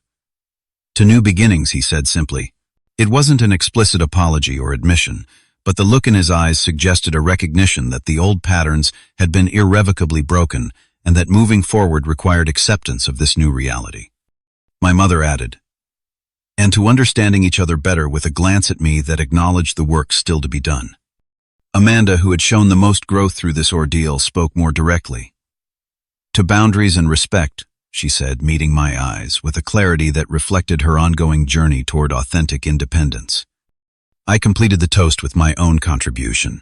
"To new beginnings," he said simply. It wasn't an explicit apology or admission, but the look in his eyes suggested a recognition that the old patterns had been irrevocably broken and that moving forward required acceptance of this new reality. My mother added, "And to understanding each other better," with a glance at me that acknowledged the work still to be done. Amanda, who had shown the most growth through this ordeal, spoke more directly. "To boundaries and respect," she said, meeting my eyes with a clarity that reflected her ongoing journey toward authentic independence. I completed the toast with my own contribution.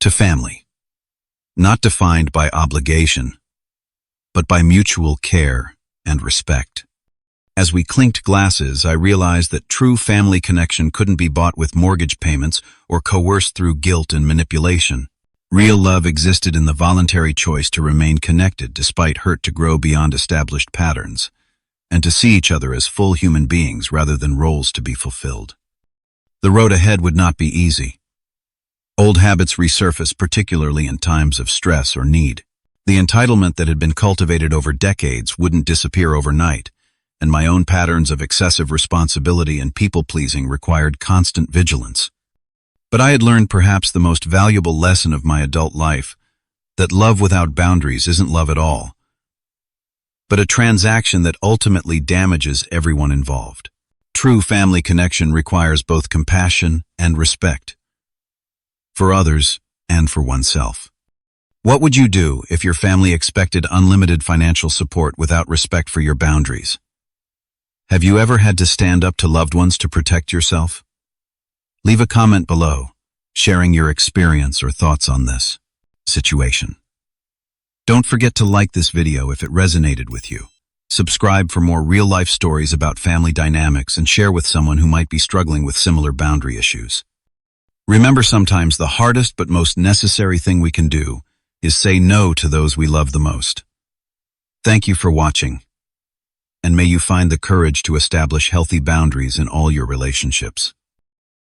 "To family, not defined by obligation, but by mutual care and respect." As we clinked glasses, I realized that true family connection couldn't be bought with mortgage payments or coerced through guilt and manipulation. Real love existed in the voluntary choice to remain connected despite hurt, to grow beyond established patterns, and to see each other as full human beings rather than roles to be fulfilled. The road ahead would not be easy. Old habits resurface, particularly in times of stress or need. The entitlement that had been cultivated over decades wouldn't disappear overnight, and my own patterns of excessive responsibility and people-pleasing required constant vigilance. But I had learned perhaps the most valuable lesson of my adult life, that love without boundaries isn't love at all, but a transaction that ultimately damages everyone involved. True family connection requires both compassion and respect, for others and for oneself. What would you do if your family expected unlimited financial support without respect for your boundaries? Have you ever had to stand up to loved ones to protect yourself? Leave a comment below, sharing your experience or thoughts on this situation. Don't forget to like this video if it resonated with you. Subscribe for more real-life stories about family dynamics and share with someone who might be struggling with similar boundary issues. Remember, sometimes the hardest but most necessary thing we can do is say no to those we love the most. Thank you for watching. and may you find the courage to establish healthy boundaries in all your relationships.